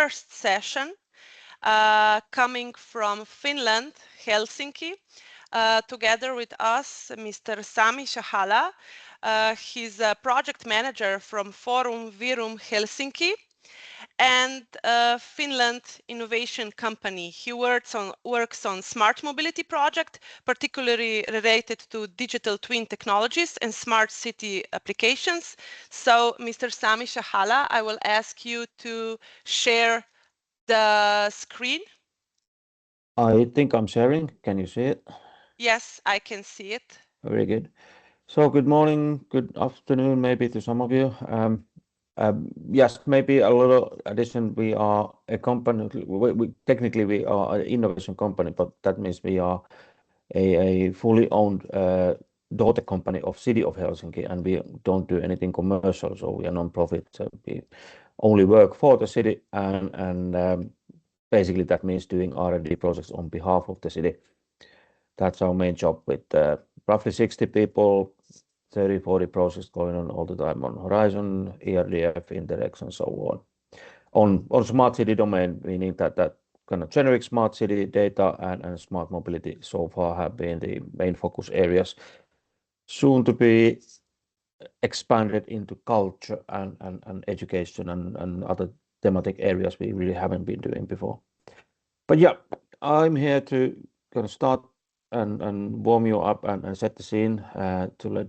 first session coming from Finland, Helsinki. Together with us, Mr. Sami Sahala. He's a project manager from Forum Virium Helsinki and Finland innovation company. He works on smart mobility project, particularly related to digital twin technologies and smart city applications. So, Mr. Sami Sahala, I will ask you to share the screen. I think I'm sharing. Can you see it? Yes, I can see it. Very good. So good morning, good afternoon, maybe to some of you. Yes, maybe a little addition. We are a company. Technically we are an innovation company, but that means we are a fully owned daughter company of City of Helsinki, and we don't do anything commercial. So we are non-profit. So we only work for the city, and basically that means doing R&D projects on behalf of the city. That's our main job, with roughly 60 people, 30-40 projects going on all the time on Horizon, ERDF, Interrex, and so on. On smart city domain, meaning that kind of generic smart city data and smart mobility so far have been the main focus areas. Soon to be expanded into culture and education and other thematic areas we really haven't been doing before. But yeah, I'm here to kind of start and warm you up and set the scene to let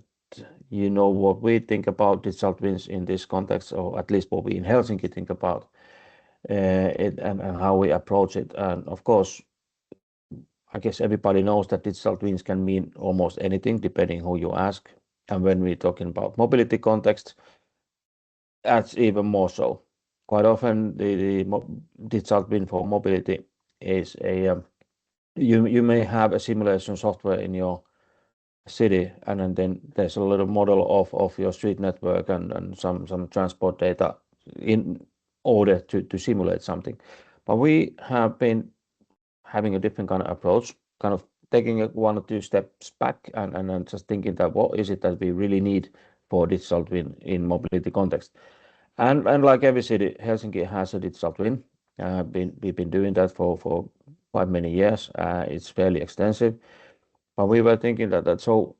you know what we think about digital twins in this context, or at least what we in Helsinki think about it and how we approach it. And of course, I guess everybody knows that digital twins can mean almost anything depending who you ask. And when we're talking about mobility context, that's even more so. Quite often the digital twin for mobility is you may have a simulation software in your city, and then there's a little model of your street network and some transport data in order to simulate something. But we have been having a different kind of approach, kind of taking it 1 or 2 steps back and just thinking that what is it that we really need for digital twin in mobility context. And like every city, Helsinki has a digital twin. We've been doing that for quite many years. It's fairly extensive, but we were thinking that so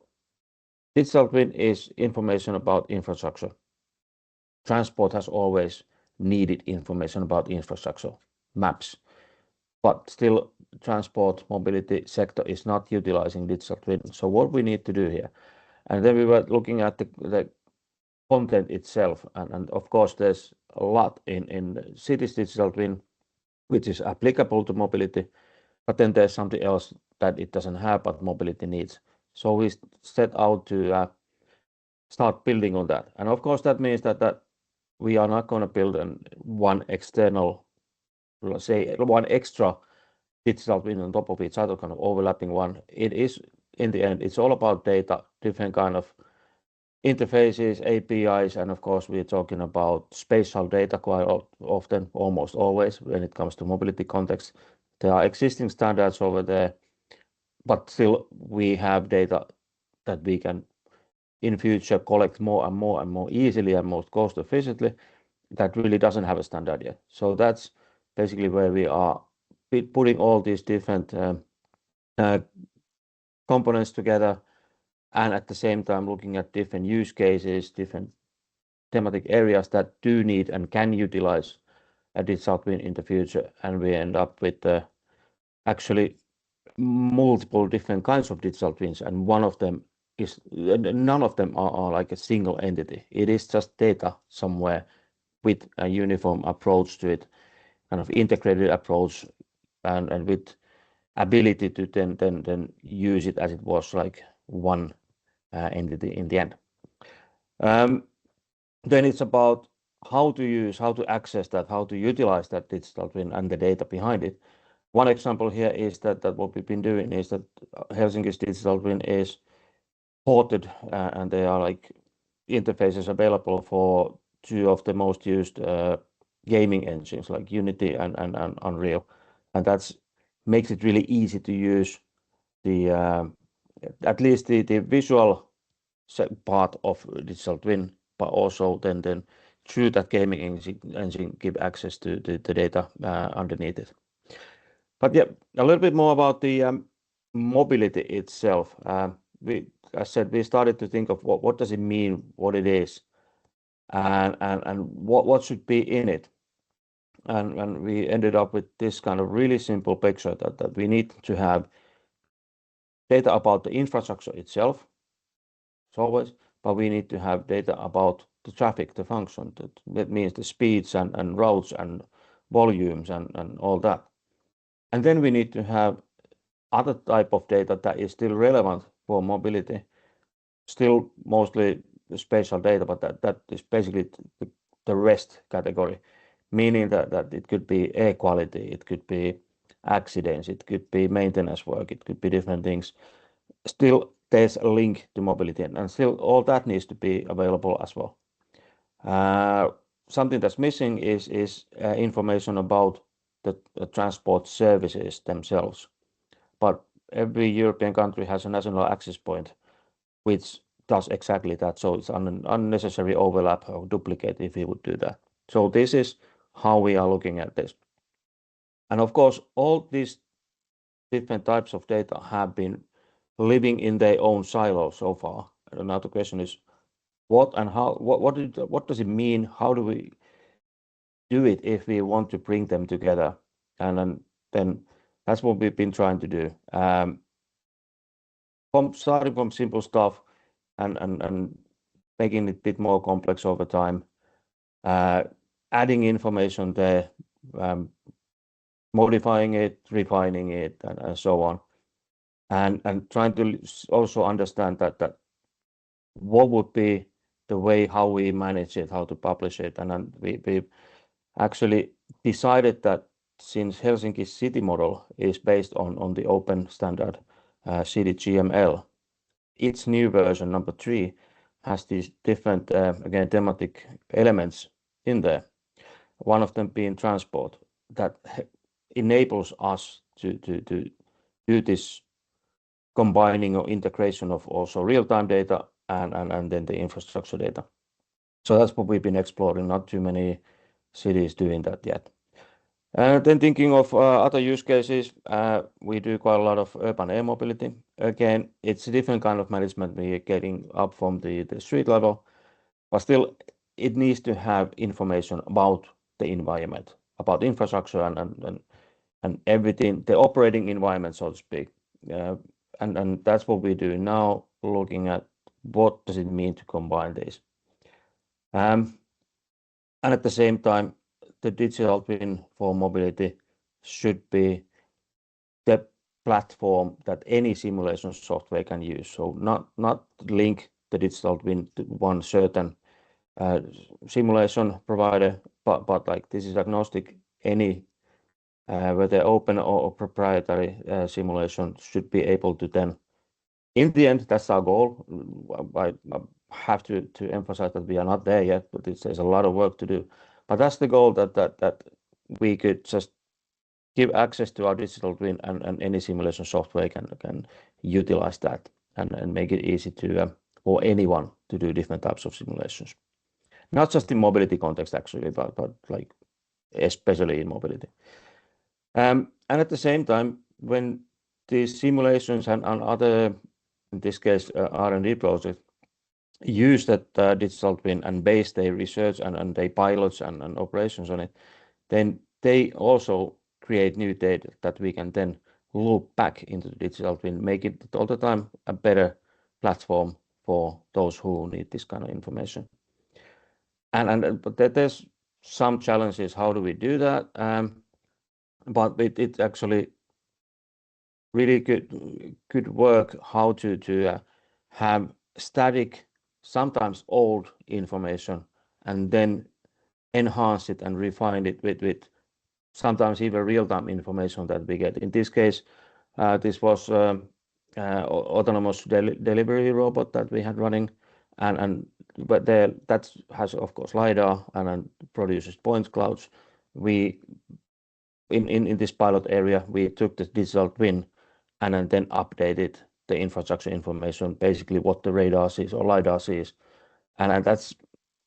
digital twin is information about infrastructure. Transport has always needed information about infrastructure, maps, but still transport mobility sector is not utilizing digital twin. So what we need to do here, and then we were looking at the content itself, and of course there's a lot in cities digital twin which is applicable to mobility, but then there's something else that it doesn't have but mobility needs. So we set out to start building on that, and of course that means that we are not going to build one external, let's say one extra digital twin on top of each other, kind of overlapping one. It is, in the end, it's all about data, different kind of interfaces, APIs, and of course we're talking about spatial data quite often, almost always when it comes to mobility context. There are existing standards over there, but still we have data that we can in future collect more and more and more easily and most cost efficiently, that really doesn't have a standard yet. So that's basically where we are putting all these different components together, and at the same time looking at different use cases, different thematic areas that do need and can utilize a digital twin in the future. And we end up with actually multiple different kinds of digital twins, and one of them is, none of them are like a single entity. It is just data somewhere with a uniform approach to it, kind of integrated approach, and with ability to then use it as it was like one entity in the end. Then it's about how to use, how to access that, how to utilize that digital twin and the data behind it. One example here is that what we've been doing is that Helsinki's digital twin is ported, and there are like interfaces available for 2 of the most used gaming engines like Unity and Unreal, and that's makes it really easy to use the at least the visual part of digital twin, but also then through that gaming engine give access to the data underneath it. But yeah, a little bit more about the mobility itself. As I said, we started to think of what does it mean, what it is, and what should be in it. And we ended up with this kind of really simple picture that we need to have data about the infrastructure itself, as always, but we need to have data about the traffic, the function. That means the speeds and routes and volumes and all that. And then we need to have other type of data that is still relevant for mobility, still mostly spatial data, but that is basically the rest category, meaning that it could be air quality, it could be accidents, it could be maintenance work, it could be different things. Still, there's a link to mobility, and still all that needs to be available as well. Something that's missing is information about the transport services themselves. But every European country has a national access point, which does exactly that. So it's an unnecessary overlap or duplicate if we would do that. So this is how we are looking at this. And of course, all these different types of data have been living in their own silos so far. And now the question is, what and how? What does it mean? How do we do it if we want to bring them together? And then that's what we've been trying to do. Starting from simple stuff and making it a bit more complex over time, adding information there, modifying it, refining it, and so on, and trying to also understand that what would be the way how we manage it, how to publish it, and then we actually decided that since Helsinki's city model is based on the open standard city GML, its new version, number 3, has these different, again, thematic elements in there. One of them being transport, that enables us to do this combining or integration of also real-time data and then the infrastructure data. So that's what we've been exploring. Not too many cities doing that yet. Then thinking of other use cases, we do quite a lot of urban air mobility. Again, it's a different kind of management we are getting up from the street level, but still it needs to have information about the environment, about infrastructure and everything, the operating environment, so to speak. And that's what we do now, looking at what does it mean to combine these. And at the same time, the digital twin for mobility should be the platform that any simulation software can use. So not link the digital twin to one certain simulation provider, but like this is agnostic. Any whether open or proprietary simulation should be able to then, in the end, that's our goal. I have to emphasize that we are not there yet, but there's a lot of work to do. But that's the goal, that we could just give access to our digital twin and any simulation software can utilize that and make it easy to for anyone to do different types of simulations. Not just in mobility context actually, but like especially in mobility. And at the same time, when these simulations and other, in this case, R&D projects, use that digital twin and base their research and their pilots and operations on it, then they also create new data that we can then loop back into the digital twin, make it all the time a better platform for those who need this kind of information. But there's some challenges. How do we do that? But it actually really good work how to have static, sometimes old information, and then enhance it and refine it with sometimes even real-time information that we get. In this case, this was autonomous delivery robot that we had running, but that has of course LiDAR and produces point clouds. We in this pilot area we took the digital twin and then updated the infrastructure information, basically what the radar sees or LiDAR sees, and that's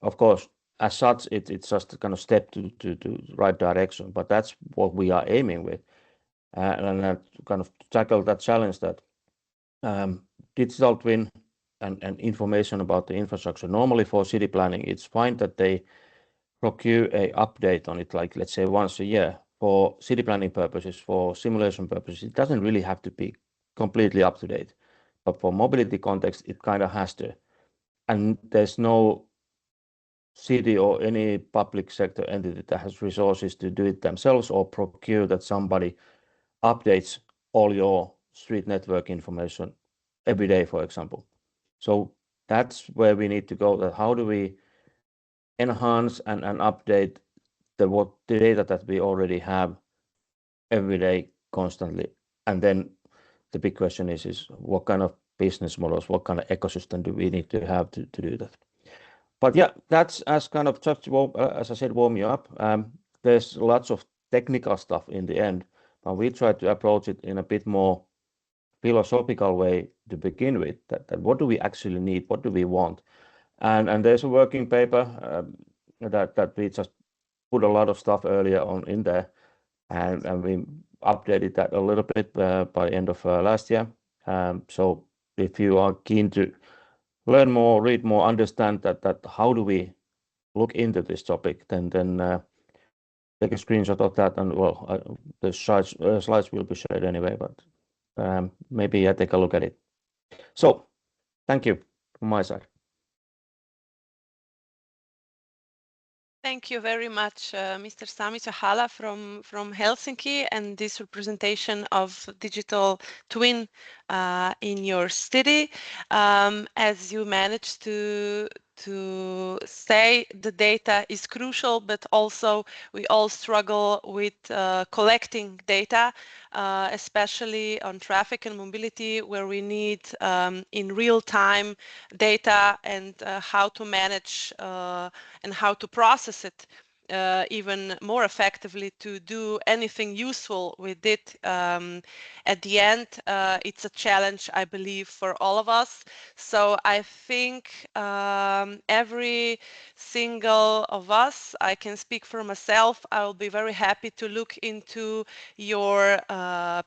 of course as such, it's just a kind of step to the right direction. But that's what we are aiming with, and kind of tackle that challenge that digital twin and information about the infrastructure. Normally for city planning, it's fine that they procure a update on it, like let's say once a year. For city planning purposes, for simulation purposes, it doesn't really have to be completely up to date. But for mobility context, it kind of has to. And there's no city or any public sector entity that has resources to do it themselves or procure that somebody updates all your street network information every day, for example. So that's where we need to go. That how do we enhance and update the data that we already have every day constantly? And then the big question is what kind of business models, what kind of ecosystem do we need to have to do that? But yeah, that's as kind of just as I said, warm you up. There's lots of technical stuff in the end, but we try to approach it in a bit more philosophical way to begin with. That what do we actually need? What do we want? And there's a working paper that we just put a lot of stuff earlier on in there, and we updated that a little bit by end of last year. So if you are keen to learn more, read more, understand that how do we look into this topic, then take a screenshot of that, and well, the slides will be shared anyway, but maybe take a look at it. So thank you from my side. Thank you very much, Mr. Sami Sahala from Helsinki, and this representation of digital twin in your city. As you managed to say, the data is crucial, but also we all struggle with collecting data, especially on traffic and mobility, where we need in real time data and how to manage and how to process it even more effectively to do anything useful with it. At the end, it's a challenge, I believe, for all of us. So I think every single of us, I can speak for myself, I will be very happy to look into your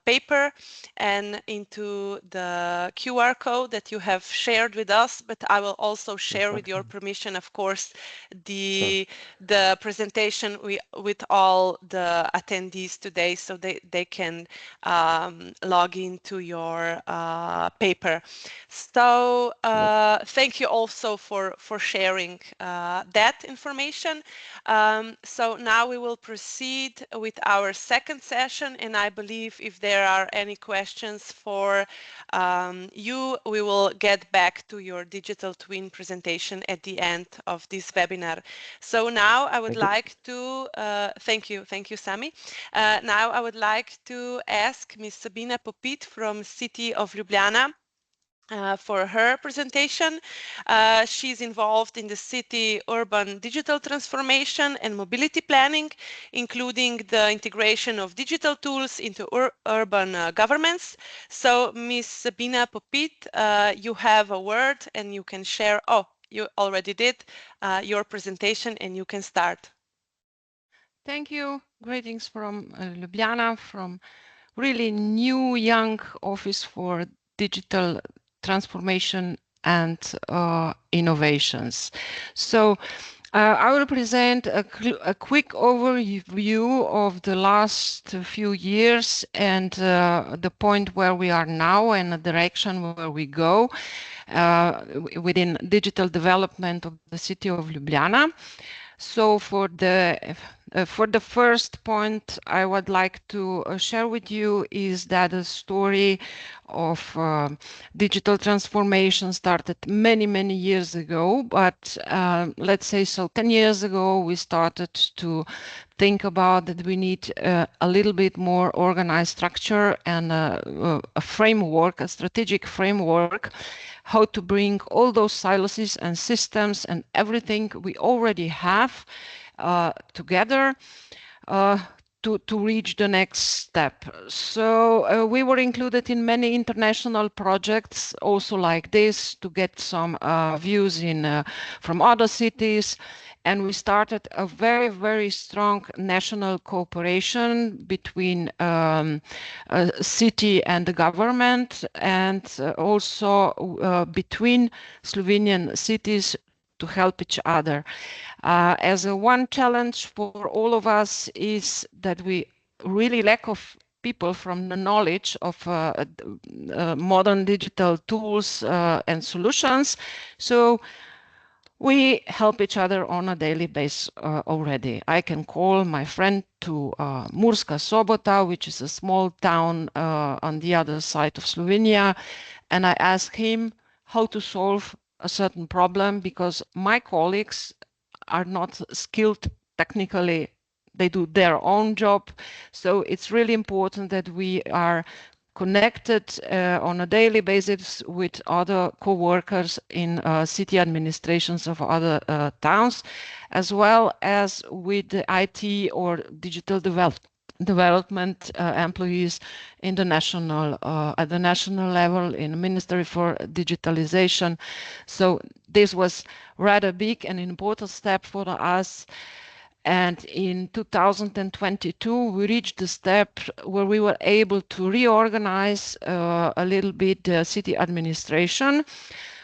paper and into the QR code that you have shared with us, but I will also share with your permission, of course, the presentation with all the attendees today, so they can log into your paper. So thank you also for sharing that information. So now we will proceed with our second session, and I believe if there are any questions for you, we will get back to your digital twin presentation at the end of this webinar. So now I would like to thank you, Sami. Now I would like to ask Ms. Sabina Popit from City of Ljubljana for her presentation. She's involved in the city urban digital transformation and mobility planning, including the integration of digital tools into urban governments. So Ms. Sabina Popit, you have a word and you can share, oh, you already did your presentation, and you can start. Thank you. Greetings from Ljubljana, from really new young office for digital transformation and innovations. So I will present a quick overview of the last few years and the point where we are now and the direction where we go within digital development of the city of Ljubljana. So for the first point I would like to share with you is that the story of digital transformation started many years ago, but let's say so 10 years ago we started to think about that we need a little bit more organized structure and a framework, a strategic framework, how to bring all those silos and systems and everything we already have together to reach the next step. So we were included in many international projects also like this to get some views from other cities. And we started a very, very strong national cooperation between city and the government, and also between Slovenian cities to help each other. As one challenge for all of us is that we really lack of people from the knowledge of modern digital tools and solutions. So we help each other on a daily basis already. I can call my friend to Murska Sobota, which is a small town on the other side of Slovenia, and I ask him how to solve a certain problem because my colleagues are not skilled technically. They do their own job. So it's really important that we are connected on a daily basis with other co-workers in city administrations of other towns, as well as with the IT or digital development employees in the at the national level in the Ministry for Digitalization. So this was rather big and important step for us. And in 2022, we reached the step where we were able to reorganize a little bit the city administration.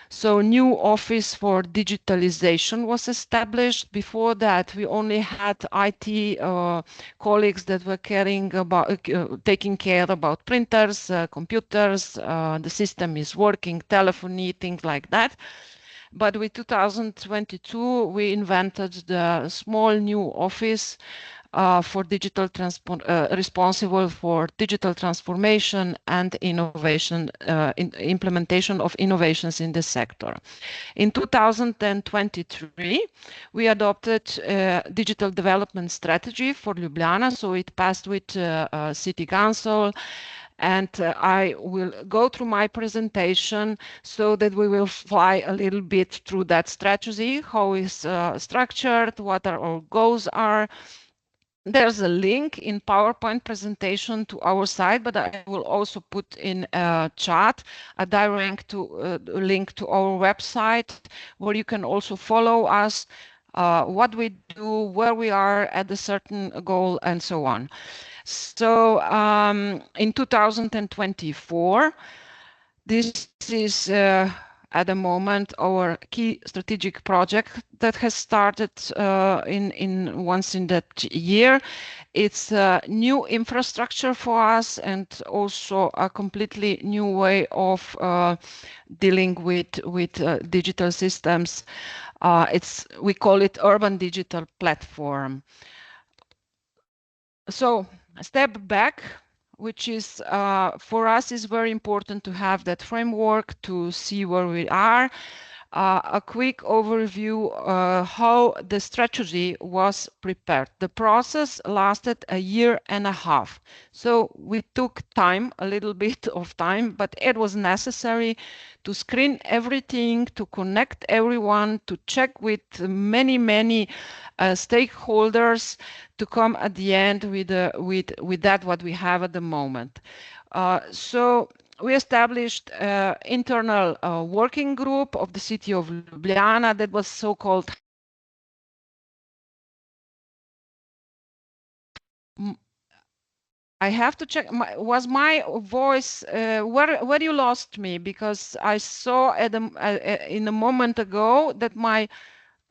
So new office for digitalization was established. Before that, we only had IT colleagues that were taking care about printers, computers, the system is working, telephony, things like that. But with 2022, we invented the small new office for responsible for digital transformation and innovation, implementation of innovations in the sector. In 2023, we adopted a digital development strategy for Ljubljana, so it passed with City Council. And I will go through my presentation so that we will fly a little bit through that strategy, how is structured, what our goals are. There's a link in PowerPoint presentation to our site, but I will also put in a chat a direct link to our website where you can also follow us, what we do, where we are at a certain goal, and so on. So in 2024, this is at the moment our key strategic project that has started once in that year. It's a new infrastructure for us and also a completely new way of dealing with digital systems. We call it Urban Digital Platform. So a step back, which is for us is very important to have that framework to see where we are. A quick overview how the strategy was prepared. The process lasted a year and a half. So we took time, a little bit of time, but it was necessary to screen everything, to connect everyone, to check with many stakeholders, to come at the end with that what we have at the moment. So we established an internal working group of the city of Ljubljana that was so-called. I have to check. Was my voice where you lost me? Because I saw in a moment ago that my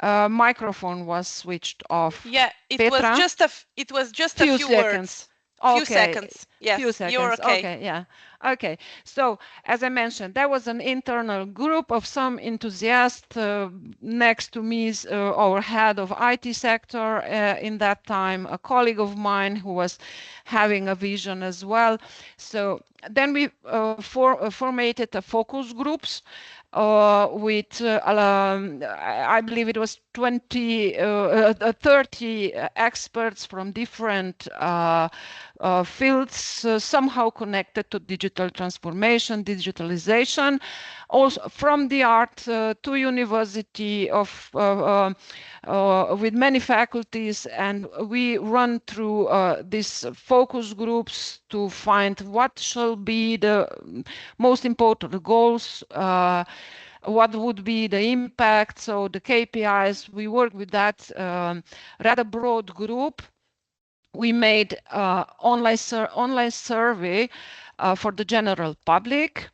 microphone was switched off. Yeah, it Petra? was just a few seconds. words. Few seconds. Yes, few seconds. You're okay. Okay, yeah. Okay. So, as I mentioned, there was an internal group of some enthusiasts. Next to me is our head of IT sector in that time, a colleague of mine who was having a vision as well. So then we formatted the focus groups. with I believe it was 30 experts from different fields somehow connected to digital transformation, digitalization, also from the art to university of with many faculties, and we run through these focus groups to find what shall be the most important goals, what would be the impact, so the KPIs. We work with that rather broad group. We made online survey for the general public,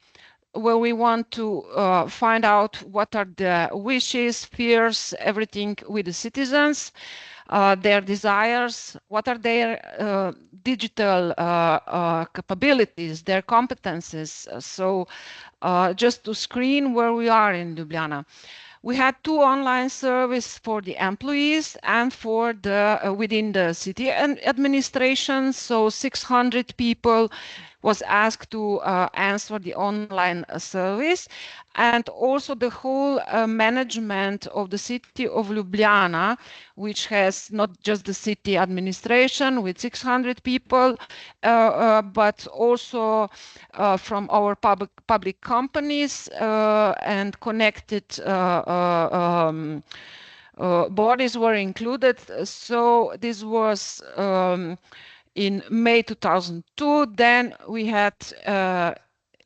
where we want to find out what are the wishes, fears, everything with the citizens, their desires, what are their digital capabilities, their competences. So just to screen where we are in Ljubljana. We had 2 online surveys for the employees and for the within the city administration. So 600 people was asked to answer the online service, and also the whole management of the city of Ljubljana, which has not just the city administration with 600 people, but also from our public companies and connected bodies were included. So this was in May 2002. Then we had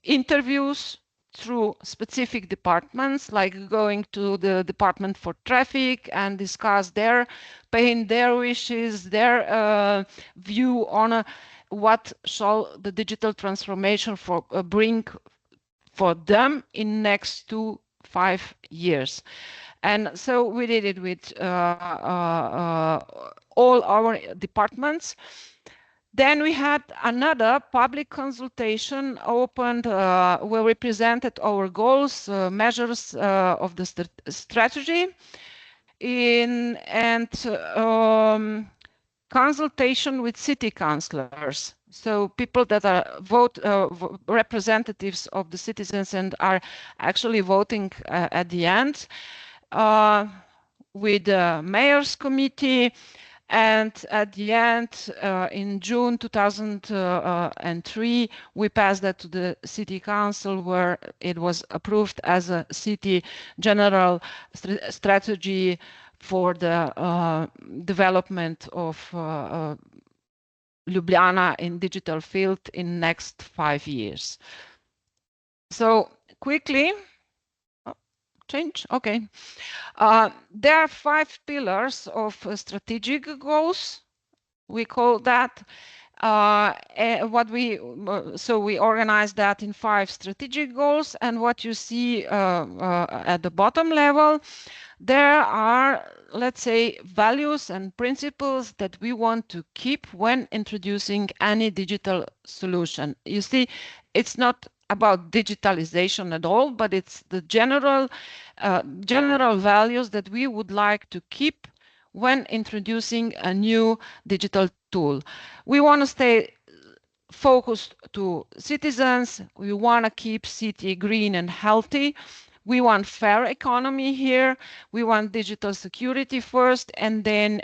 interviews through specific departments, like going to the department for traffic and discuss their pain, their wishes, their view on what shall the digital transformation bring for them in next 2 to 5 years. And so we did it with all our departments. Then we had another public consultation opened where we presented our goals, measures of the strategy, and consultation with city councillors. So people that are representatives of the citizens and are actually voting at the end, with the mayor's committee. And at the end, in June 2003, we passed that to the city council, where it was approved as a city general strategy for the development of Ljubljana in digital field in next 5 years. So quickly, change, okay. There are 5 pillars of strategic goals. We call that so we organize that in 5 strategic goals, and what you see at the bottom level, there are, let's say, values and principles that we want to keep when introducing any digital solution. You see, it's not about digitalization at all, but it's the general values that we would like to keep when introducing a new digital tool. We want to stay focused to citizens. We want to keep city green and healthy. We want fair economy here. We want digital security first, and then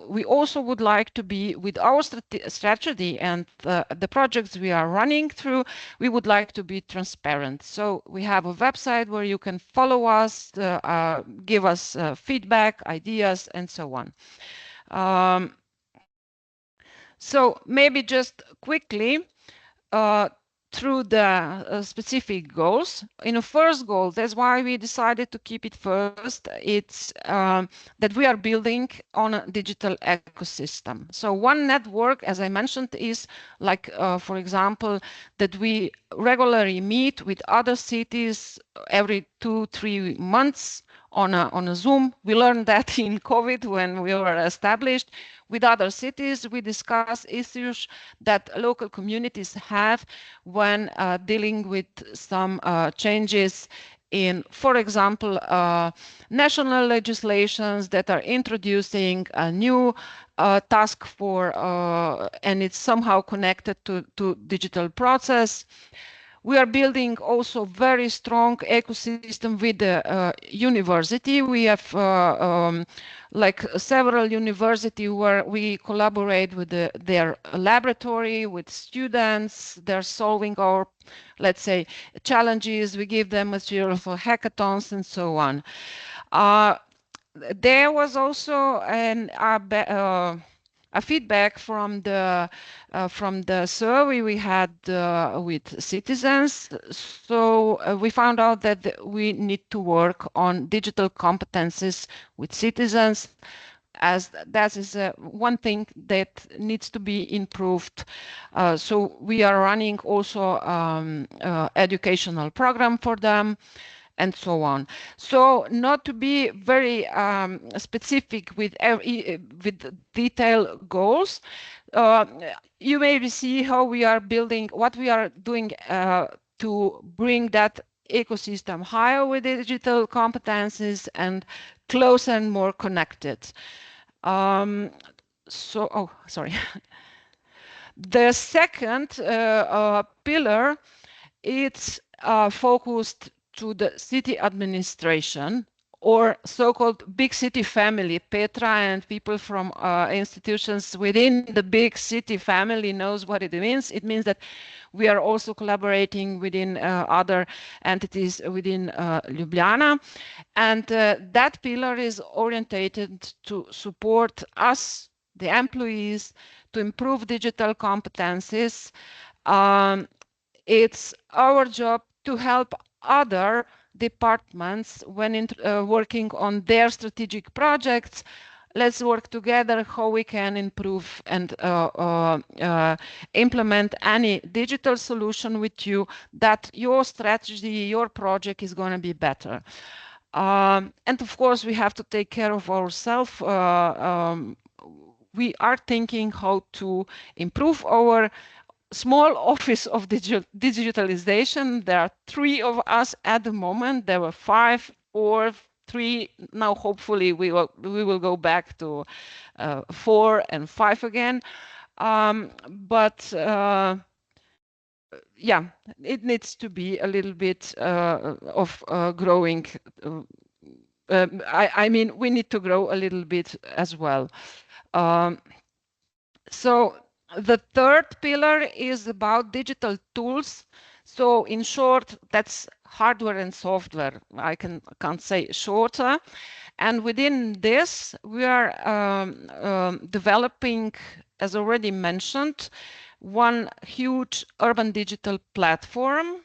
we also would like to be, with our strategy and the projects we are running through, we would like to be transparent. So we have a website where you can follow us, give us feedback, ideas, and so on. So maybe just quickly, through the specific goals. In the first goal, that's why we decided to keep it first. It's that we are building on a digital ecosystem. So one network, as I mentioned, is like, for example, that we regularly meet with other cities every 2-3 months on a Zoom. We learned that in COVID when we were established. With other cities, we discuss issues that local communities have when dealing with some changes in, for example, national legislations that are introducing a new task for, and it's somehow connected to digital process. We are building also very strong ecosystem with the university. We have like several university where we collaborate with their laboratory, with students. They're solving our, let's say, challenges. We give them material for hackathons and so on. There was also a feedback from the survey we had with citizens. So we found out that we need to work on digital competencies with citizens, as that is one thing that needs to be improved. So we are running also educational program for them, and so on. So not to be very specific with detailed goals, you maybe see how we are building, what we are doing to bring that ecosystem higher with digital competencies and closer and more connected. Sorry. The second pillar, it's focused to the city administration, or so-called big city family. Petra and people from institutions within the big city family knows what it means. It means that we are also collaborating within other entities within Ljubljana. And that pillar is orientated to support us, the employees, to improve digital competencies. It's our job to help other departments when working on their strategic projects. Let's work together how we can improve and implement any digital solution with you, that your strategy, your project is going to be better. And of course, we have to take care of ourselves. We are thinking how to improve our small office of digitalization. There are 3 of us at the moment. There were 5 or 3. Now, hopefully, we will go back to 4 and 5 again. But yeah, it needs to be a little bit of growing. I mean, we need to grow a little bit as well. So the third pillar is about digital tools. So in short, that's hardware and software. I can't say shorter. And within this, we are developing, as already mentioned, one huge urban digital platform,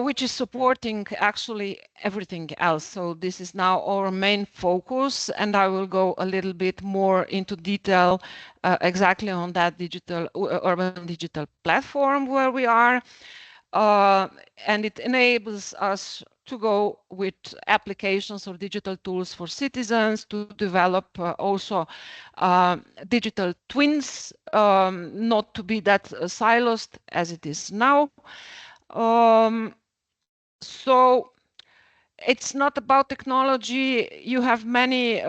which is supporting actually everything else. So this is now our main focus, and I will go a little bit more into detail exactly on that urban digital platform where we are. And it enables us to go with applications or digital tools for citizens to develop also digital twins, not to be that siloed as it is now. So it's not about technology. You have many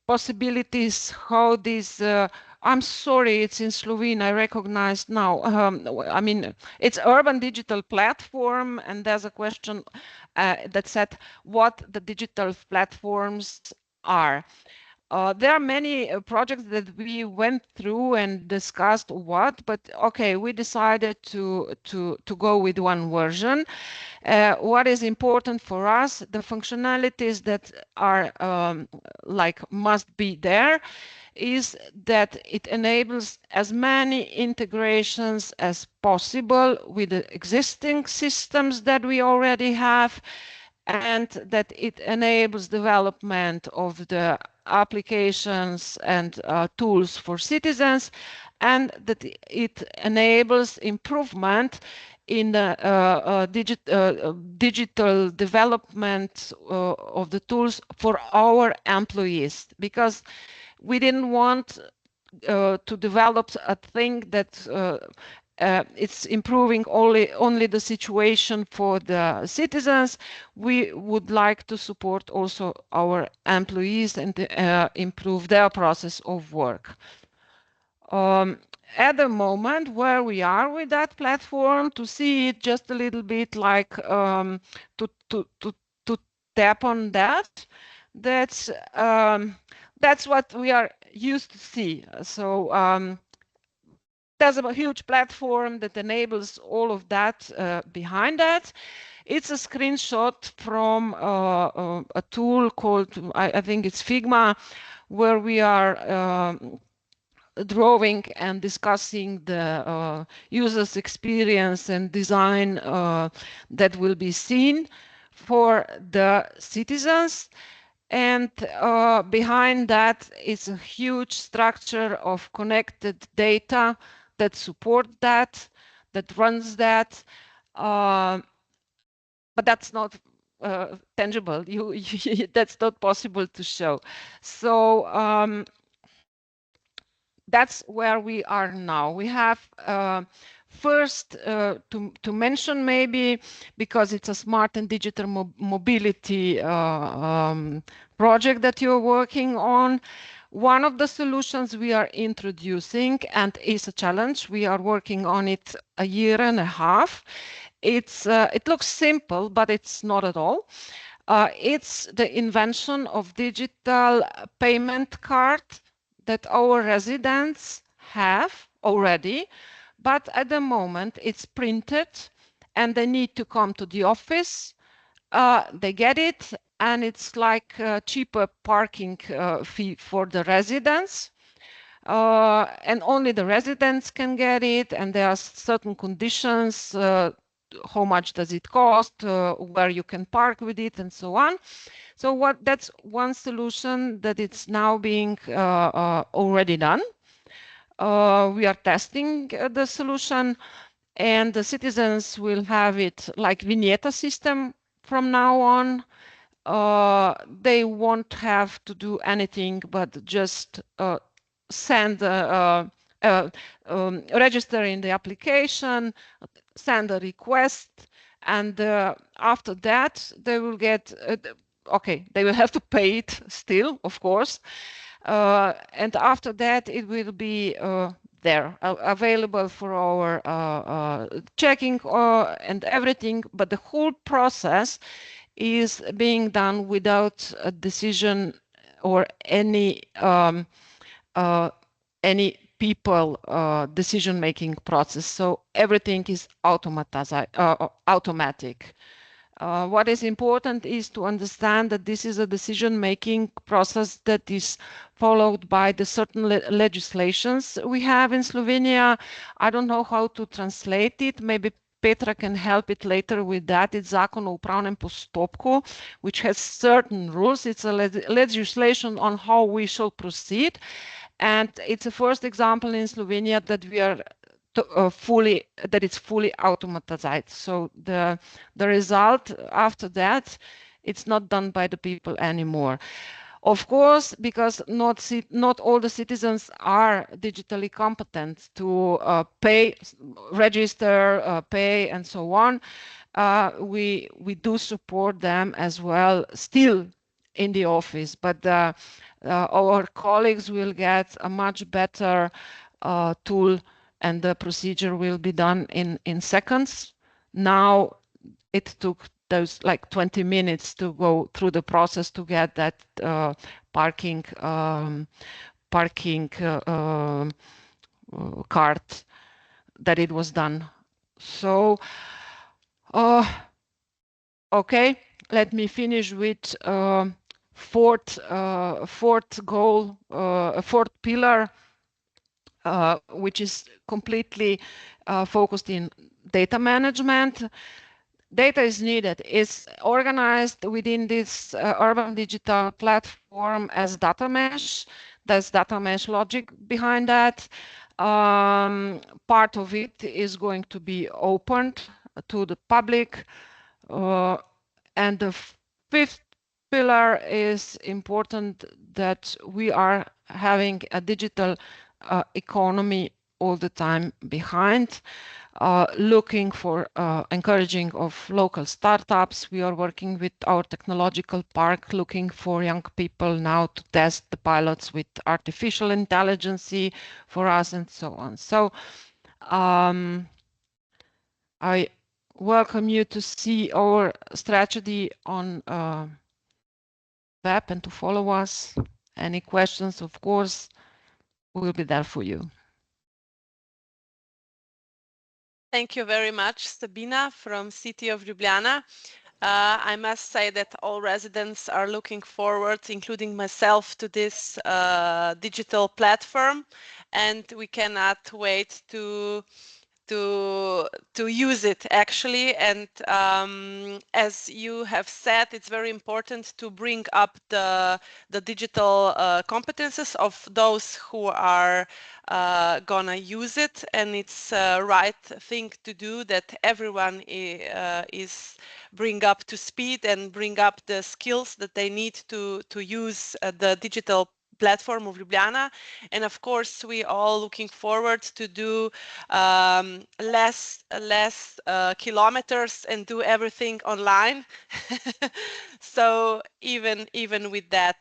possibilities how this I'm sorry, it's in Slovene, I recognize now. I mean, it's urban digital platform, and there's a question that said what the digital platforms are. There are many projects that we went through and discussed but okay, we decided to go with one version. What is important for us, the functionalities that are must be there, is that it enables as many integrations as possible with the existing systems that we already have, and that it enables development of the applications and tools for citizens, and that it enables improvement in the digital development of the tools for our employees, because we didn't want to develop a thing that it's improving only the situation for the citizens. We would like to support also our employees and improve their process of work. At the moment where we are with that platform, to see it just a little bit like to tap on that, that's what we are used to see. So there's a huge platform that enables all of that behind that. It's a screenshot from a tool called, I think it's Figma, where we are drawing and discussing the user's experience and design that will be seen for the citizens. And behind that is a huge structure of connected data that support that runs that. But that's not tangible. That's not possible to show. So that's where we are now. We have first to mention, maybe because it's a smart and digital mobility project that you're working on. One of the solutions we are introducing, and is a challenge, we are working on it a year and a half. It looks simple, but it's not at all. It's the invention of digital payment card that our residents have already, but at the moment it's printed and they need to come to the office. They get it, and it's like a cheaper parking fee for the residents. And only the residents can get it, and there are certain conditions, how much does it cost, where you can park with it, and so on. So that's one solution that it's now being already done. We are testing the solution, and the citizens will have it like vignette system from now on. They won't have to do anything but just send register in the application, send a request, and after that they will get okay, they will have to pay it still, of course, and after that it will be there available for our checking and everything, but the whole process is being done without a decision or any people decision-making process. So everything is automatic. What is important is to understand that this is a decision-making process that is followed by the certain legislations we have in Slovenia. I don't know how to translate it. Maybe Petra can help it later with that. It's Zakon o upravnem postopku, which has certain rules. It's a legislation on how we shall proceed. And it's a first example in Slovenia that we are that it's fully automatized. So the result after that, it's not done by the people anymore. Of course, because not all the citizens are digitally competent to pay, register, pay, and so on. We do support them as well, still in the office, but our colleagues will get a much better tool, and the procedure will be done in seconds. Now it took those like 20 minutes to go through the process to get that parking card that it was done. So okay, let me finish with fourth goal, fourth pillar, which is completely focused in data management. Data is needed. It's organized within this urban digital platform as data mesh. There's data mesh logic behind that. Part of it is going to be opened to the public. And the fifth pillar is important, that we are having a digital economy all the time behind, looking for encouraging of local startups. We are working with our technological park, looking for young people now to test the pilots with artificial intelligence for us and so on. So I welcome you to see our strategy on web and to follow us. Any questions, of course, we'll be there for you. Thank you very much, Sabina from City of Ljubljana. I must say that all residents are looking forward, including myself, to this digital platform, and we cannot wait to use it actually. And as you have said, it's very important to bring up the digital competences of those who are gonna use it, and it's right thing to do, that everyone is bring up to speed and bring up the skills that they need to use the digital platform of Ljubljana. And of course, we all looking forward to do less kilometers and do everything online. So even with that,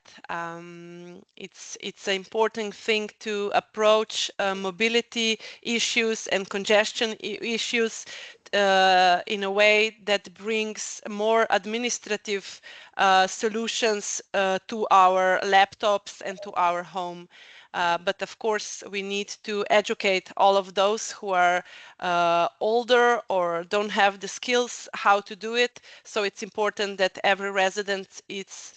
it's an important thing to approach mobility issues and congestion issues in a way that brings more administrative solutions to our laptops and to our home. But of course, we need to educate all of those who are older or don't have the skills how to do it. So it's important that every resident is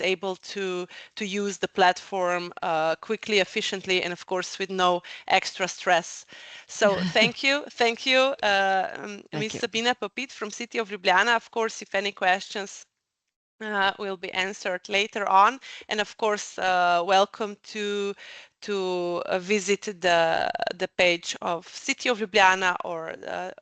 able to use the platform quickly, efficiently, and of course with no extra stress. So thank you, Ms. Sabina Popit from City of Ljubljana. Of course, if any questions will be answered later on, and of course welcome to visit the page of City of Ljubljana or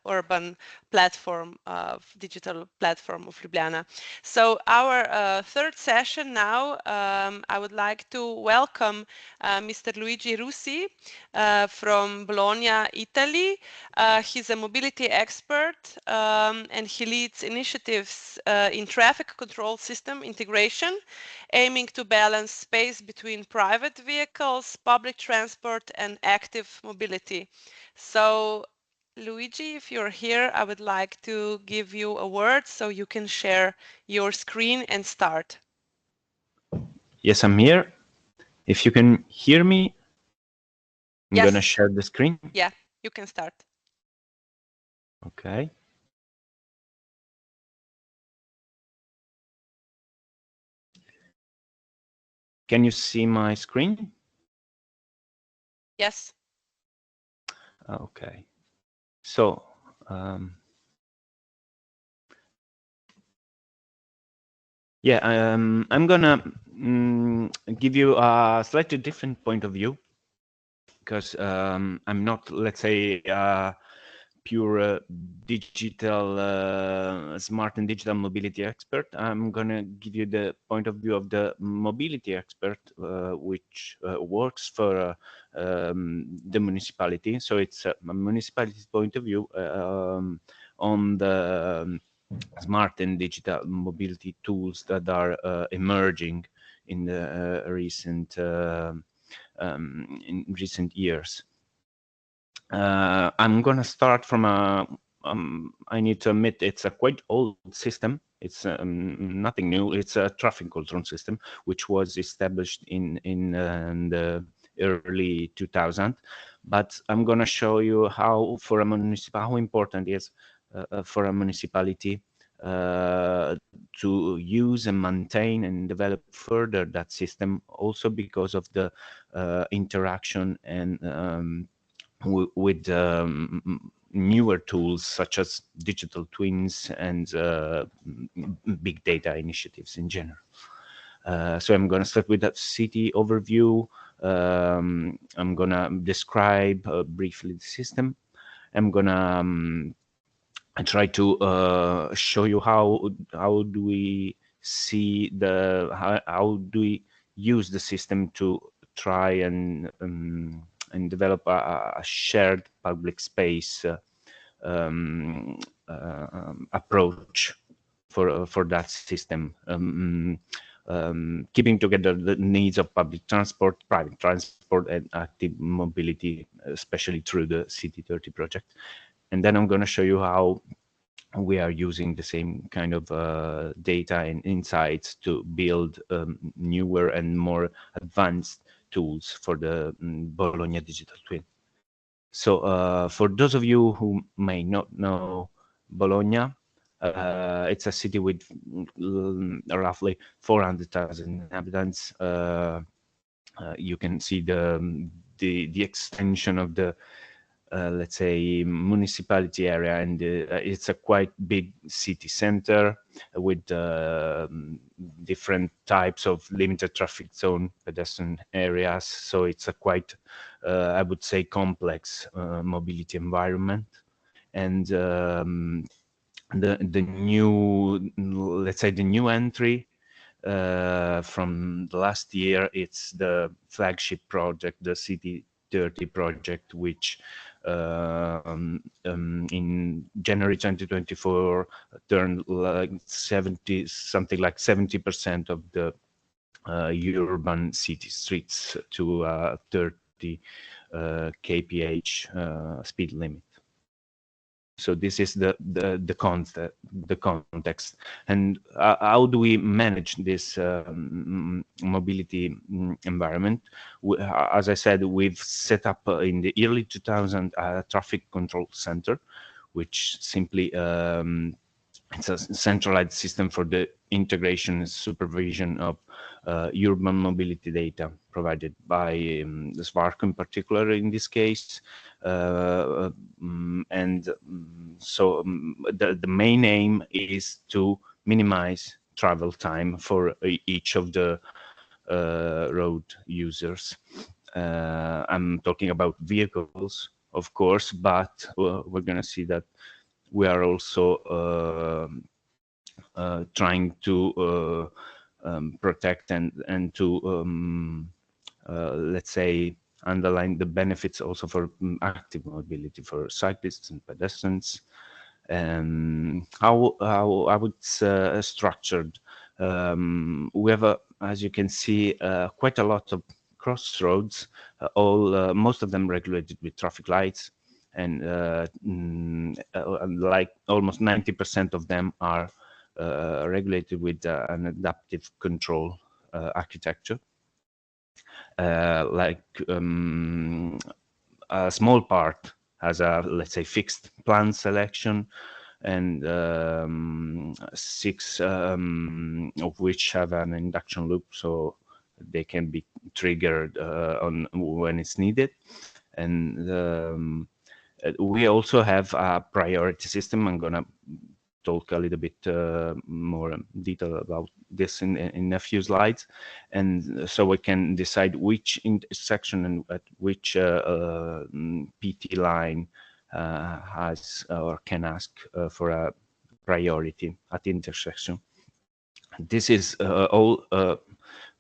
urban platform of digital platform of Ljubljana. So our third session now, I would like to welcome Mr. Luigi Russi from Bologna, Italy. He's a mobility expert and he leads initiatives in traffic control system integration, aiming to balance space between private vehicles, public transport, and active mobility. So, Luigi, if you're here, I would like to give you a word so you can share your screen and start. Yes, I'm here. If you can hear me, I'm gonna Yes. share the screen. Yeah, you can start. Okay. Can you see my screen? Yes. Okay. So, yeah, I'm gonna give you a slightly different point of view, because I'm not, let's say, pure digital, smart and digital mobility expert. I'm gonna give you the point of view of the mobility expert, which works for the municipality. So it's a municipality's point of view on the smart and digital mobility tools that are emerging in the in recent years. I'm gonna start from I need to admit it's a quite old system. It's nothing new. It's a traffic control system which was established in the early 2000. But I'm gonna show you how important it is for a municipality to use and maintain and develop further that system, also because of the interaction and with newer tools such as digital twins and big data initiatives in general. So I'm going to start with that city overview. I'm going to describe briefly the system. I'm going to try to show you how do we see how do we use the system to try and and develop a shared public space approach for that system, keeping together the needs of public transport, private transport, and active mobility, especially through the City30 project. And then I'm going to show you how we are using the same kind of data and insights to build newer and more advanced tools for the Bologna digital twin. So for those of you who may not know Bologna, it's a city with roughly 400,000 inhabitants. You can see the extension of the let's say municipality area, and it's a quite big city center with different types of limited traffic zone pedestrian areas. So it's a quite I would say complex mobility environment. And the new, let's say the new entry from the last year, it's the flagship project, the City30 project, which in January 2024 turned like 70% of the urban city streets to 30 kph speed limit. So this is the context, and how do we manage this mobility environment? As I said, we've set up in the early 2000s a traffic control center, which simply it's a centralized system for the integration and supervision of urban mobility data provided by the SVARC in particular in this case. So the main aim is to minimize travel time for each of the road users. I'm talking about vehicles, of course, but we're going to see that we are also trying to protect and to let's say underline the benefits also for active mobility for cyclists and pedestrians. How I would structured, we have as you can see quite a lot of crossroads, most of them regulated with traffic lights, and like almost 90% of them are regulated with an adaptive control architecture. Like a small part has a, let's say, fixed plan selection, and 6 of which have an induction loop, so they can be triggered on when it's needed. And we also have a priority system. I'm gonna talk a little bit more detail about this in a few slides, and so we can decide which intersection and at which PT line has or can ask for a priority at the intersection. This is all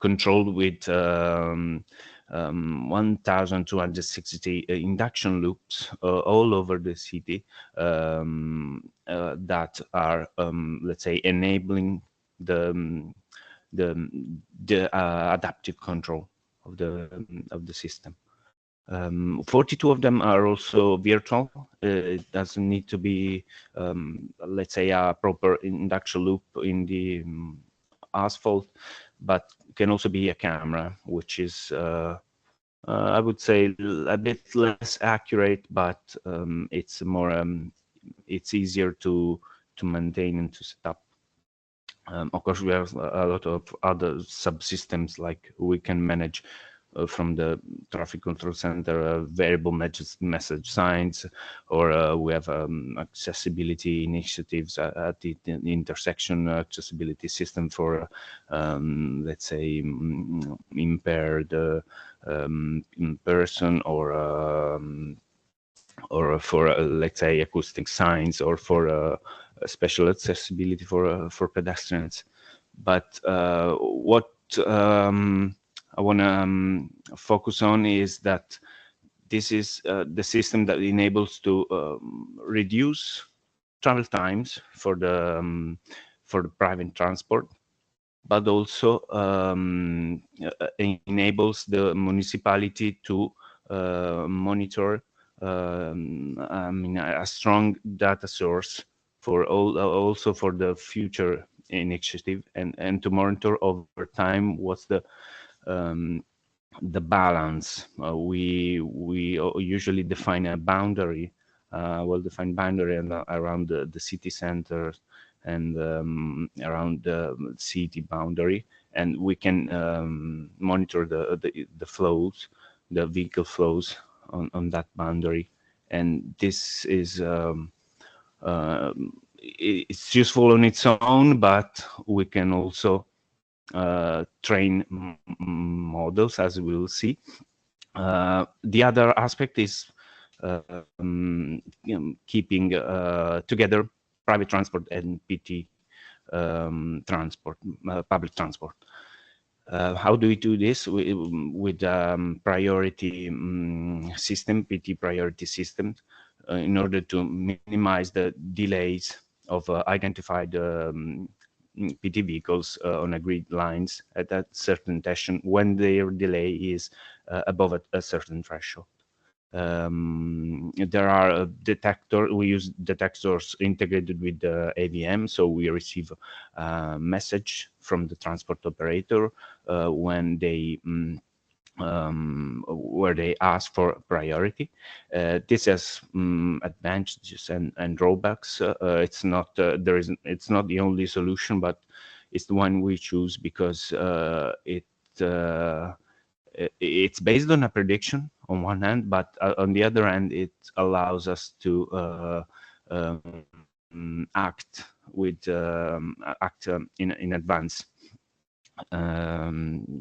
controlled with 1,260 induction loops all over the city that are, let's say, enabling the adaptive control of the system. 42 of them are also virtual. It doesn't need to be, let's say, a proper induction loop in the asphalt, but can also be a camera, which is I would say a bit less accurate, but it's more it's easier to maintain and to set up. Of course, we have a lot of other subsystems, like we can manage from the traffic control center variable message signs, or we have accessibility initiatives at the intersection accessibility system for let's say impaired person, or for let's say acoustic signs, or for special accessibility for pedestrians. But what I want to focus on is that this is the system that enables to reduce travel times for the private transport, but also enables the municipality to monitor a strong data source for also for the future initiative, and to monitor over time what's the balance. We usually define a boundary, well-defined boundary around the city center and around the city boundary, and we can monitor the flows, the vehicle flows on that boundary, and this is it's useful on its own, but we can also train models, as we will see. The other aspect is keeping together private transport and PT transport, public transport. How do we do this? With priority system, PT priority system, in order to minimize the delays of identified PT vehicles on agreed lines at a certain station when their delay is above a certain threshold. There are we use detectors integrated with the AVM, so we receive a message from the transport operator when they where they ask for priority. This has advantages and drawbacks. It's not it's not the only solution, but it's the one we choose because it's based on a prediction on one hand, but on the other hand, it allows us to act in advance.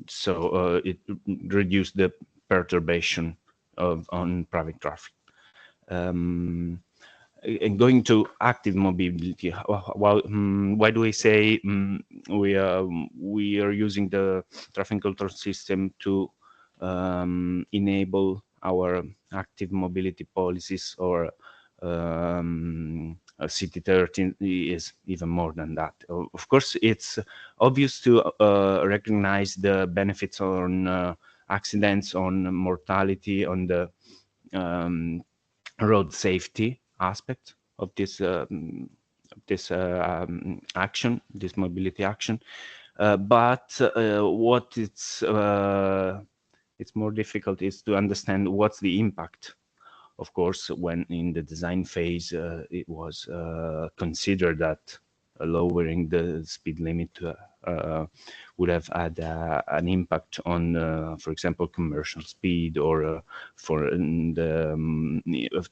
So it reduces the perturbation on private traffic. And going to active mobility, well, why do we say we are using the traffic control system to enable our active mobility policies, or City 13 is even more than that. Of course, it's obvious to recognize the benefits on accidents, on mortality, on the road safety aspect of this action, this mobility action. But what it's more difficult is to understand what's the impact. Of course, when in the design phase, it was considered that lowering the speed limit would have had an impact on, for example, commercial speed, or for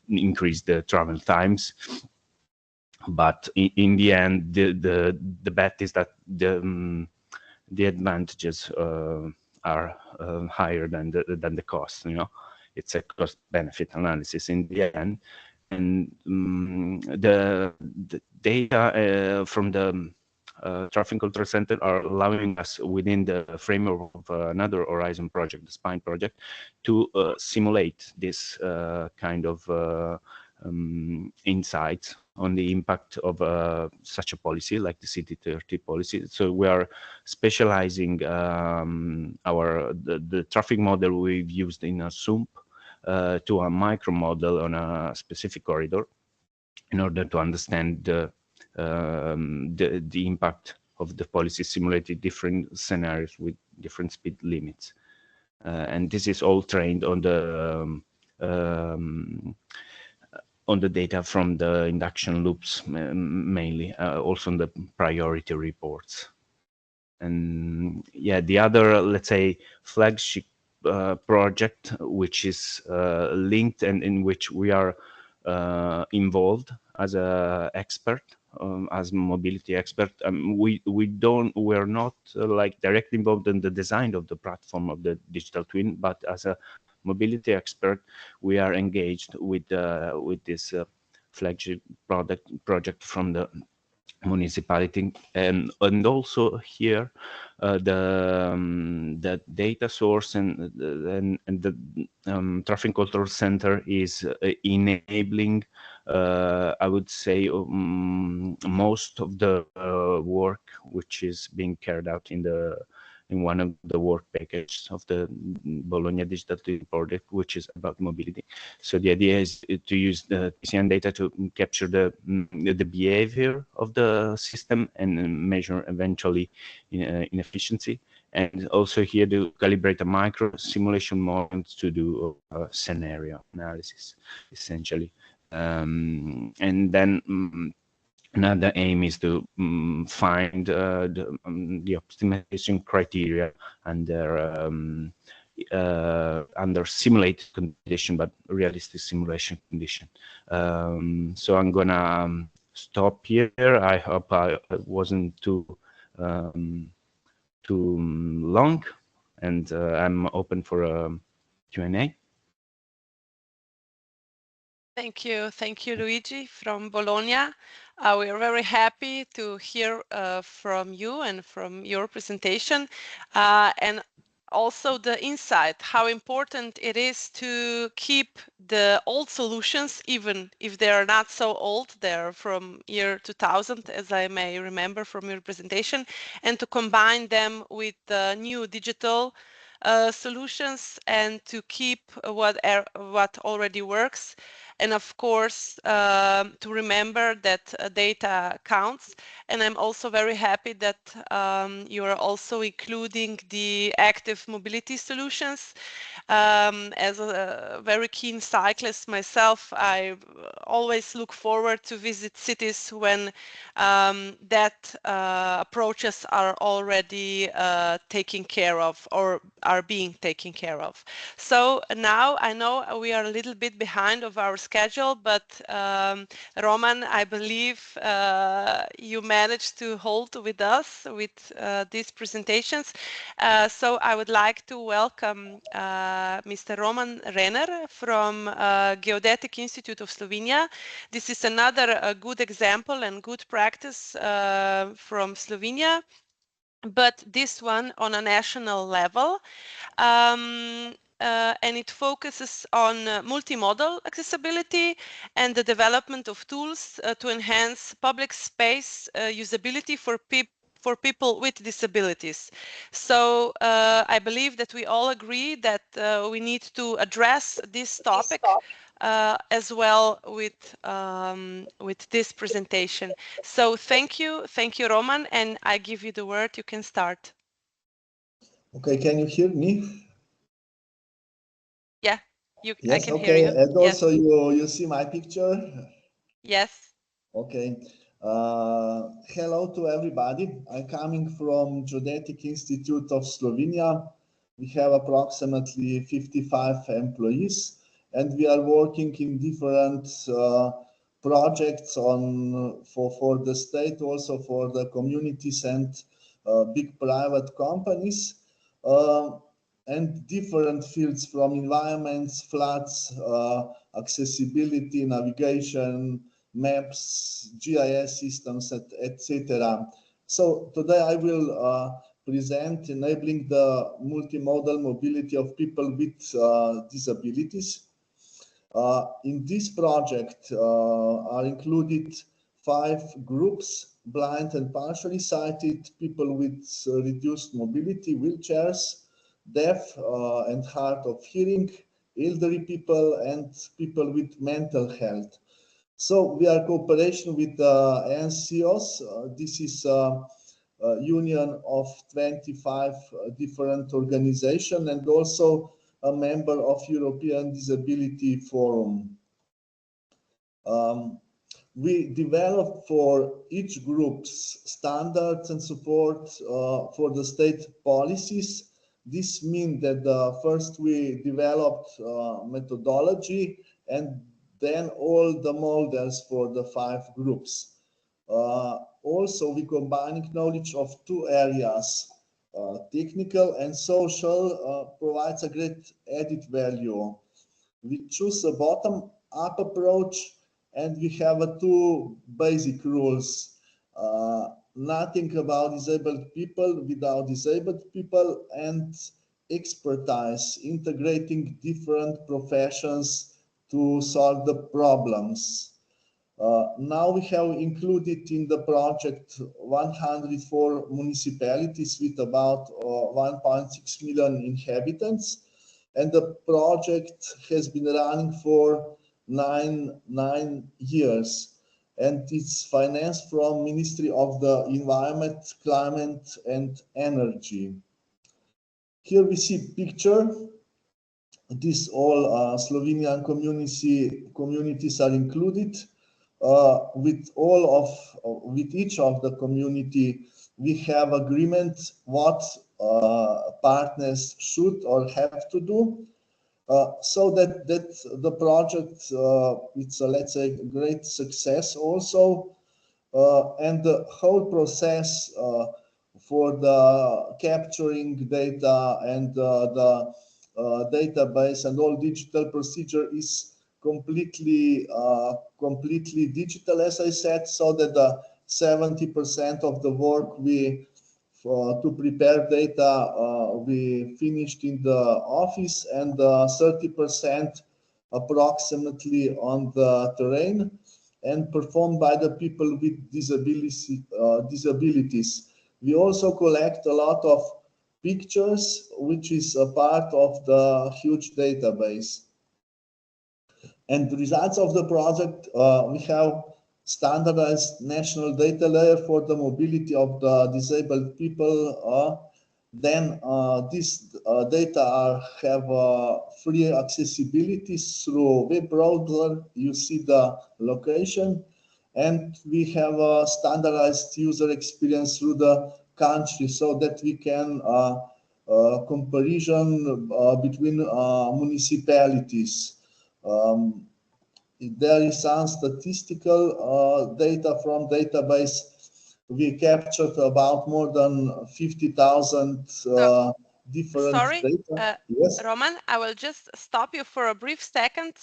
increase the travel times. But in the end, the bet is that the advantages are higher than the cost. You know, it's a cost-benefit analysis in the end, and the data from the traffic control center are allowing us, within the framework of another Horizon project, the SPINE project, to simulate this kind of insights on the impact of such a policy like the City 30 policy. So we are specializing the traffic model we've used in a SUMP to a micro model on a specific corridor, in order to understand the impact of the policy, simulated different scenarios with different speed limits. And this is all trained on the data from the induction loops, mainly, also on the priority reports. And yeah, the other, let's say, flagship project, which is linked and in which we are involved as a expert, as mobility expert. We're not like directly involved in the design of the platform of the digital twin, but as a mobility expert, we are engaged with this flagship project from the municipality, and also here the data source and the traffic control center is enabling, I would say, most of the work which is being carried out in one of the work packages of the Bologna Digital project, which is about mobility. So the idea is to use the TCN data to capture the behavior of the system and measure eventually in efficiency. And also here to calibrate a micro simulation model to do scenario analysis, essentially. And then another aim is to find the optimization criteria under simulated condition, but realistic simulation condition. So I'm gonna stop here. I hope I wasn't too long, and I'm open for a Q&A. Thank you, Luigi from Bologna. We are very happy to hear from you and from your presentation, and also the insight, how important it is to keep the old solutions, even if they are not so old, they're from year 2000, as I may remember from your presentation, and to combine them with new digital solutions and to keep what already works. And of course, to remember that data counts. And I'm also very happy that you are also including the active mobility solutions. As a very keen cyclist myself, I always look forward to visit cities when that approaches are already taken care of or are being taken care of. So now I know we are a little bit behind of our schedule, but Roman, I believe you managed to hold with us with these presentations. So I would like to welcome Mr. Roman Rener from Geodetic Institute of Slovenia. This is another good example and good practice from Slovenia, but this one on a national level. And it focuses on multimodal accessibility and the development of tools to enhance public space usability for people with disabilities. So I believe that we all agree that we need to address this topic as well with this presentation. So thank you, Roman, and I give you the word. You can start. Okay, can you hear me? Yeah, Yes, I can okay. hear you. And also you see my picture? Yes. Okay. Hello to everybody. I'm coming from Geodetic Institute of Slovenia. We have approximately 55 employees, and we are working in different projects for the state, also for the communities and big private companies. And different fields from environments, floods, accessibility, navigation, maps, GIS systems, etc. So today I will present enabling the multimodal mobility of people with disabilities. In this project are included 5 groups: blind and partially sighted, people with reduced mobility, wheelchairs, deaf and hard of hearing, elderly people, and people with mental health. So we are cooperation with NCOs. This is a union of 25 different organizations and also a member of European Disability Forum. We developed for each group's standards and support for the state policies. This means that first we developed methodology and then all the models for the 5 groups. Also, we combining knowledge of 2 areas, technical and social, provides a great added value. We choose a bottom-up approach, and we have 2 basic rules. nothing about disabled people without disabled people, and expertise, integrating different professions to solve the problems. Now we have included in the project 104 municipalities with about 1.6 million inhabitants, and the project has been running for nine years, and it's financed from Ministry of the Environment, Climate and Energy. Here we see picture. This all Slovenian communities are included. With each of the community, we have agreement what partners should or have to do, so that the project it's a, let's say, great success also, and the whole process for the capturing data and the database and all digital procedure is completely digital, as I said, so that the 70% of the work to prepare data we finished in the office, and 30% approximately on the terrain and performed by the people with disabilities. We also collect a lot of pictures, which is a part of the huge database. And the results of the project, we have standardized national data layer for the mobility of the disabled people. Then these data have free accessibility through web browser. You see the location, and we have a standardized user experience through the country, so that we can comparison between municipalities. There is some statistical data from database. We captured about more than 50,000 different data. Yes, Roman, I will just stop you for a brief second.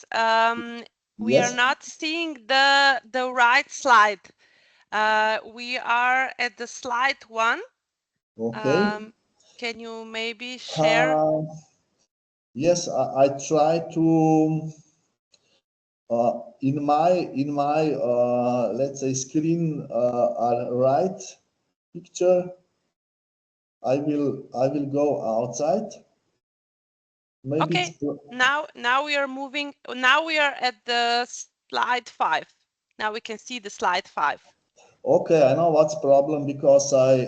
We yes. are not seeing the right slide. We are at the slide 1. Okay. Can you maybe share? Yes, I try to in my let's say screen right picture. I will go outside. Maybe Okay. Now we are moving. Now we are at the slide 5. Now we can see the slide 5. Okay, I know what's problem, because I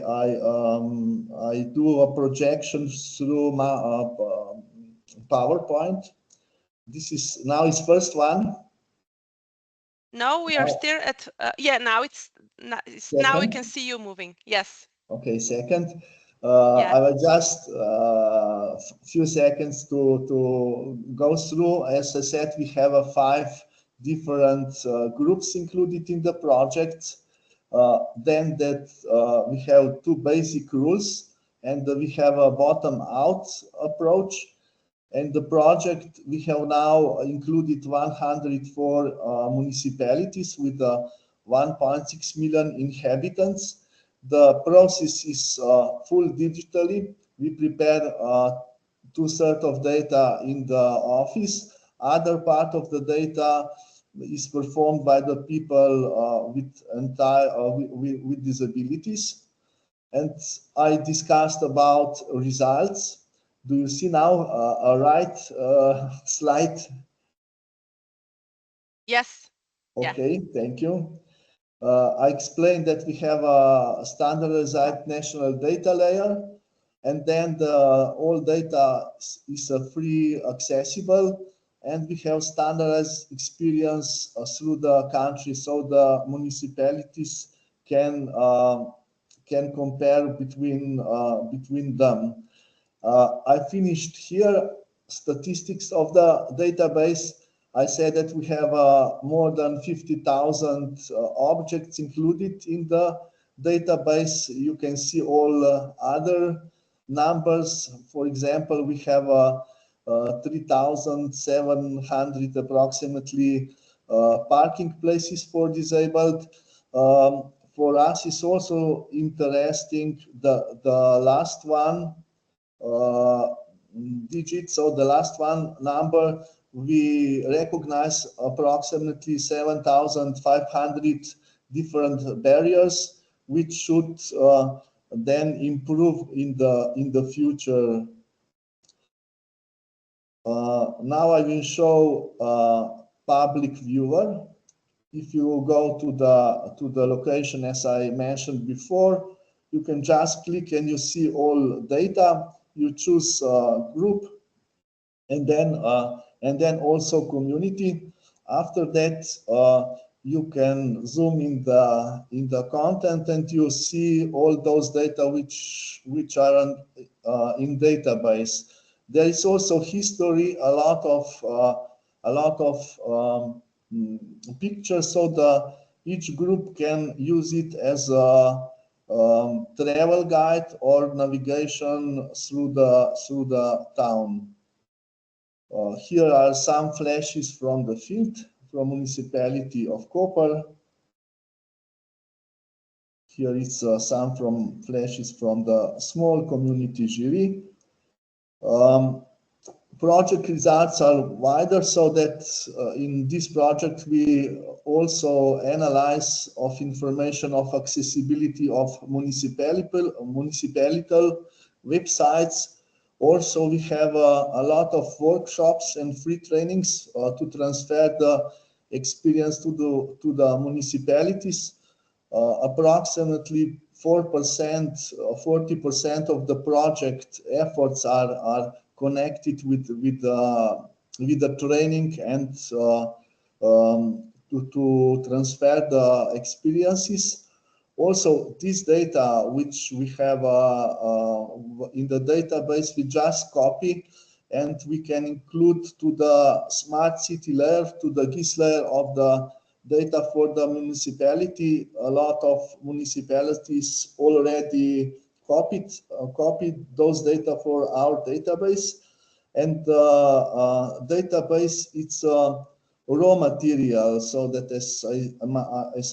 do a projection through my PowerPoint. This is now its first one. No, we are still at yeah. Now now we can see you moving. Yes. Okay, second. Yeah. I will just few seconds to go through. As I said, we have 5 different groups included in the project. Then we have 2 basic rules, and we have a bottom-out approach. And the project, we have now included 104 municipalities with 1.6 million inhabitants. The process is full digitally. We prepare 2/3 of data in the office. Other part of the data is performed by the people with disabilities. And I discussed about results. Do you see now a right slide? Yes. Okay, yeah. Thank you. I explained that we have a standardized national data layer, and then all data is free accessible, and we have standardized experience through the country, so the municipalities can compare between them. I finished here statistics of the database. I said that we have more than 50,000 objects included in the database. You can see all other numbers. For example, we have 3,700 approximately parking places for disabled. for us is also interesting the last one digit, so the last one number. We recognize approximately 7,500 different barriers, which should then improve in the future. Now I will show public viewer. If you go to the location as I mentioned before, you can just click and you see all data. You choose group and then also community. After that, you can zoom in the content and you see all those data which are in database. There is also history, a lot of pictures, so each group can use it as a travel guide or navigation through the town. Here are some flashes from the field, from municipality of Koper. Here is some flashes from the small community jury. Project results are wider, so that in this project we also analyze of information of accessibility of municipal websites. Also, we have a lot of workshops and free trainings to transfer the experience to the municipalities. Approximately 4%, 40% of the project efforts are connected with the training and to transfer the experiences. Also, this data which we have in the database, we just copy and we can include to the smart city layer, to the GIS layer of the data for the municipality. A lot of municipalities already copied those data for our database, and the database, it's raw material, so that as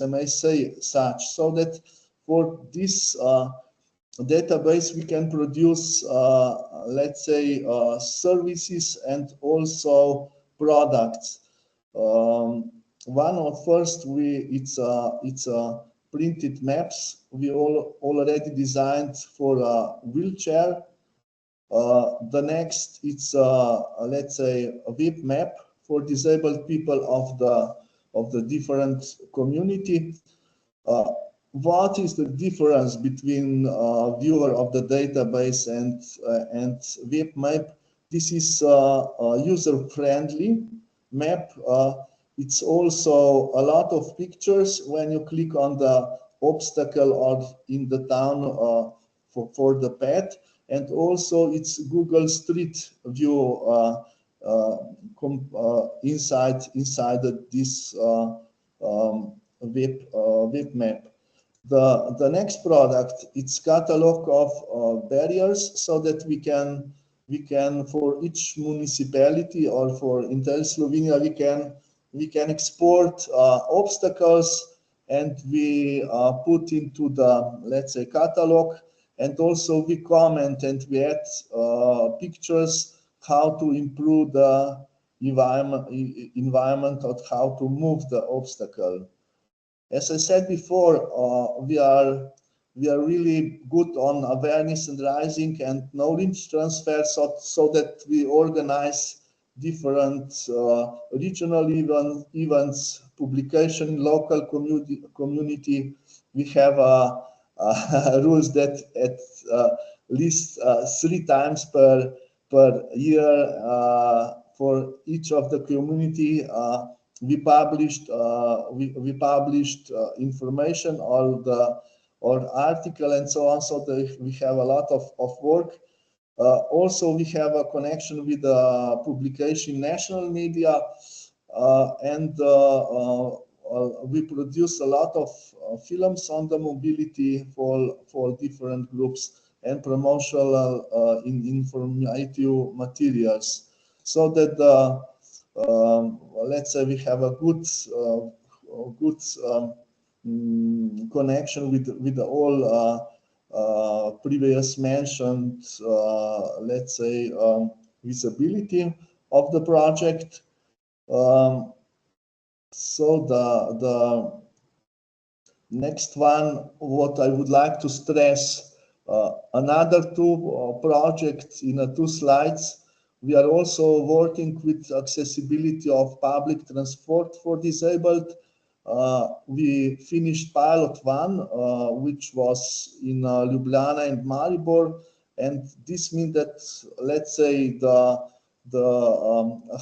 I may say such, so that for this database we can produce let's say services and also products. One of first, it's printed maps we already designed for a wheelchair. The next, it's let's say a web map for disabled people of the different community. What is the difference between viewer of the database and web map? This is a user-friendly map. It's also a lot of pictures when you click on the obstacle or in the town for the path, and also it's Google Street View inside this web map. The next product, it's catalog of barriers, so that we can for each municipality or for Intel Slovenia we can export obstacles, and we put into the, let's say, catalog, and also we comment and we add pictures how to improve the environment or how to move the obstacle. As I said before, we are really good on awareness and raising and knowledge transfer, so that we organize different regional events, publication, local community. We have rules that at least 3 times per year for each of the community we published information or article and so on, so that we have a lot of work. Also, we have a connection with the publication national media, and we produce a lot of films on the mobility for different groups and promotional informative materials, so that let's say we have a good connection with all previous mentioned, let's say, visibility of the project. So the next one, what I would like to stress, another two projects in 2 slides. We are also working with accessibility of public transport for disabled. We finished pilot 1, which was in Ljubljana and Maribor, and this means that, let's say, the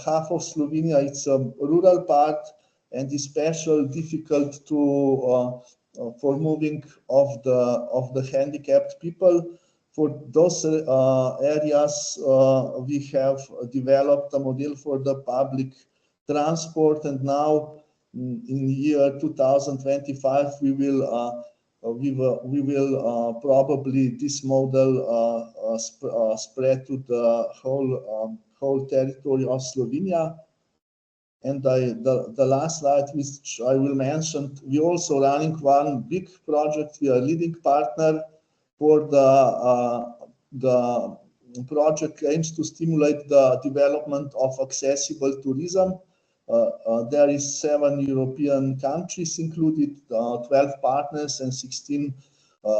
half of Slovenia, it's a rural part, and especially difficult to for moving of the handicapped people. For those areas, we have developed a model for the public transport, and now in year 2025 we will probably this model spread to the whole territory of Slovenia. And the last slide, which I will mention, we also running one big project. We are leading partner for the project aims to stimulate the development of accessible tourism. There is 7 European countries included, 12 partners and 16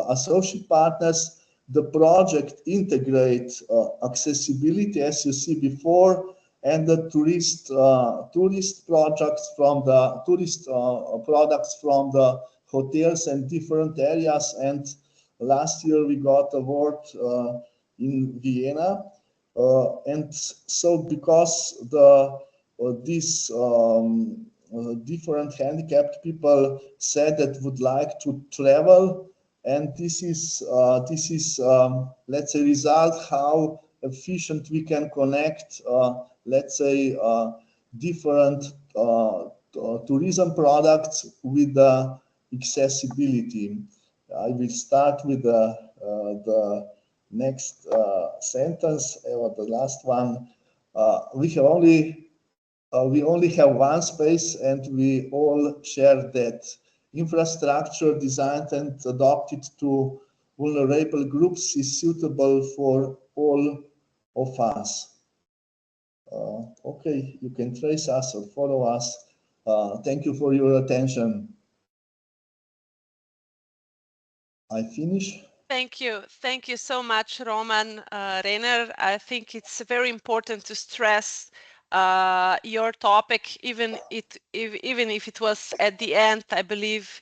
associate partners. The project integrates accessibility, as you see before, and the tourist products from the hotels and different areas. And last year we got award in Vienna, and so because these different handicapped people said that would like to travel, and this is let's say result how efficient we can connect let's say different tourism products with the accessibility. I will start with the next sentence, or the last one. We only have one space, and we all share that. Infrastructure designed and adapted to vulnerable groups is suitable for all of us. Okay, you can trace us or follow us. Thank you for your attention. I finish. Thank you so much, Roman. Rener, I think it's very important to stress your topic, even if it was at the end. I believe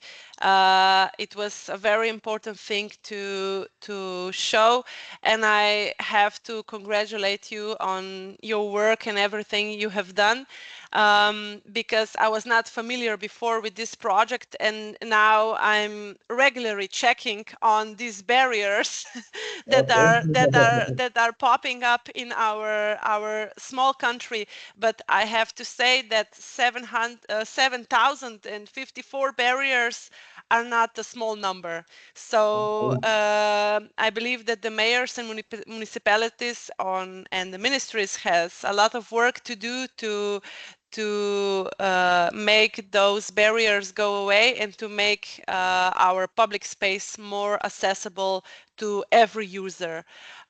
it was a very important thing to show, and I have to congratulate you on your work and everything you have done, because I was not familiar before with this project, and now I'm regularly checking on these barriers that are popping up in our small country. But I have to say that 7,054 barriers are not a small number. So I believe that the mayors and municipalities and the ministries has a lot of work to do to make those barriers go away and to make our public space more accessible to every user.